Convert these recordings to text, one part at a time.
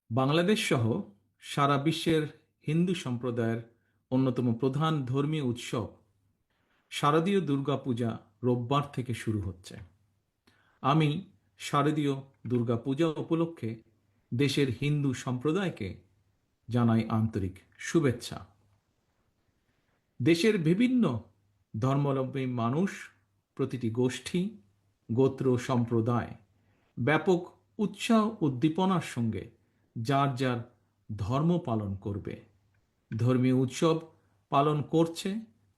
বাংলাদেশ সহ সারা বিশ্বের হিন্দু সম্প্রদায়ের অন্যতম প্রধান ধর্মীয় উৎসব শারদীয় দুর্গাপূজা রোববার থেকে শুরু হচ্ছে। আমি শারদীয় দুর্গাপূজা উপলক্ষে দেশের হিন্দু সম্প্রদায়কে জানাই আন্তরিক শুভেচ্ছা। দেশের বিভিন্ন ধর্মাবলম্বী মানুষ, প্রতিটি গোষ্ঠী, গোত্র, সম্প্রদায় ব্যাপক উৎসাহ উদ্দীপনার সঙ্গে যার যার ধর্ম পালন করবে, ধর্মীয় উৎসব পালন করছে,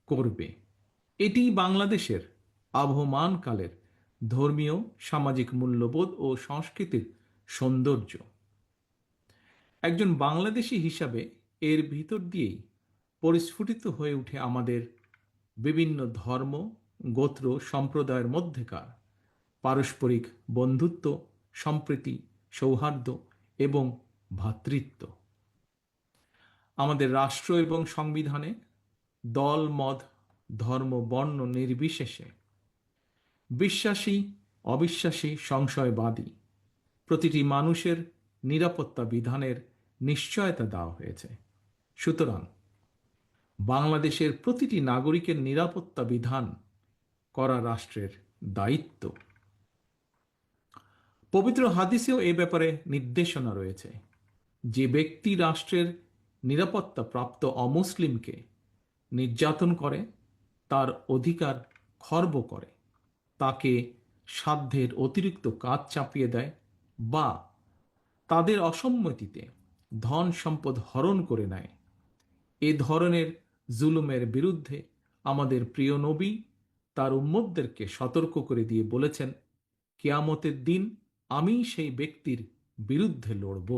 করবে। এটি বাংলাদেশের আবহমানকালের ধর্মীয় সামাজিক মূল্যবোধ ও সংস্কৃতির সৌন্দর্য। একজন বাংলাদেশী হিসাবে এর ভিতর দিয়েই পরিস্ফুটিত হয়ে ওঠে আমাদের বিভিন্ন ধর্ম, গোত্র, সম্প্রদায়ের মধ্যেকার পারস্পরিক বন্ধুত্ব, সম্প্রীতি, সৌহার্দ্য এবং ভ্রাতৃত্ব। আমাদের রাষ্ট্র এবং সংবিধানে দল, মত, ধর্ম, বর্ণ নির্বিশেষে বিশ্বাসী, অবিশ্বাসী, সংশয়বাদী প্রতিটি মানুষের নিরাপত্তা বিধানের নিশ্চয়তা দেওয়া হয়েছে। সুতরাং বাংলাদেশের প্রতিটি নাগরিকের নিরাপত্তা বিধান করা রাষ্ট্রের দায়িত্ব। পবিত্র হাদিসেও এ ব্যাপারে নির্দেশনা রয়েছে। যে ব্যক্তি রাষ্ট্রের নিরাপত্তা প্রাপ্ত অমুসলিমকে নির্যাতন করে, তার অধিকার খর্ব করে, তাকে সাধ্যের অতিরিক্ত কাজ চাপিয়ে দেয় বা তাদের অসম্মতিতে ধন সম্পদ হরণ করে নেয়, এ ধরনের জুলুমের বিরুদ্ধে আমাদের প্রিয় নবী তার উম্মতদেরকে সতর্ক করে দিয়ে বলেছেন, কিয়ামতের দিন আমি সেই ব্যক্তির বিরুদ্ধে লড়ব।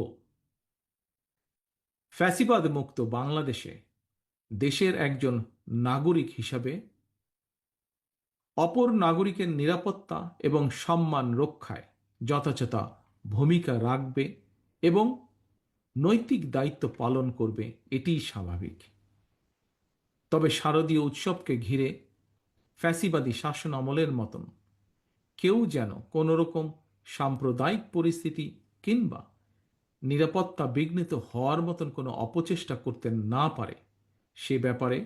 ফ্যাসিবাদ মুক্ত বাংলাদেশে দেশের একজন নাগরিক হিসাবে অপর নাগরিকের নিরাপত্তা এবং সম্মান রক্ষায় যথাযথ ভূমিকা রাখবে এবং নৈতিক দায়িত্ব পালন করবে, এটিই স্বাভাবিক। তবে শারদীয় উৎসবকে ঘিরে ফ্যাসিবাদী শাসন আমলের মতন কেউ যেন কোনোরকম সাম্প্রদায়িক পরিস্থিতি কিংবা নিরাপত্তা বিঘ্নিত হওয়ার মতন কোনো অপচেষ্টা করতে না পারে, সে ব্যাপারে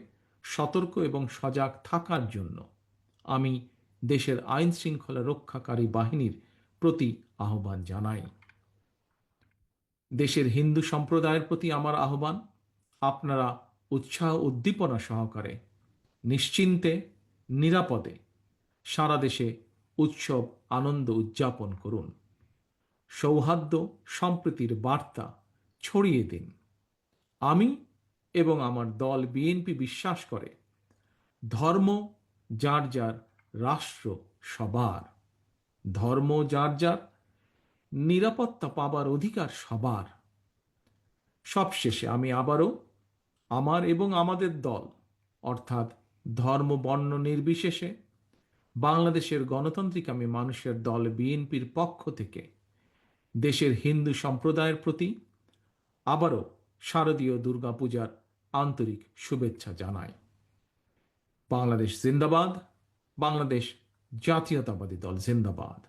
সতর্ক এবং সজাগ থাকার জন্য আমি দেশের আইন শৃঙ্খলা রক্ষাকারী বাহিনীর প্রতি আহ্বান জানাই। দেশের হিন্দু সম্প্রদায়ের প্রতি আমার আহ্বান, আপনারা উৎসাহ উদ্দীপনা সহকারে নিশ্চিন্তে, নিরাপদে সারা দেশে উৎসব আনন্দ উদযাপন করুন। সৌহার্দ্য সম্প্রীতির বার্তা ছড়িয়ে দিন। আমি এবং আমার দল বিএনপি বিশ্বাস করে, ধর্ম যার যার, রাষ্ট্র সবার। ধর্ম যার যার, নিরাপত্তা পাবার অধিকার সবার। সবশেষে আমি আবারও আমার এবং আমাদের দল অর্থাৎ ধর্ম, বর্ণ নির্বিশেষে বাংলাদেশের গণতান্ত্রিক মানুষের দল বিএনপির পক্ষ থেকে দেশের হিন্দু সম্প্রদায়ের প্রতি আবারও শারদীয় দুর্গাপূজার আন্তরিক শুভেচ্ছা জানাই। বাংলাদেশ জিন্দাবাদ, বাংলাদেশ জাতীয়তাবাদী দল জিন্দাবাদ।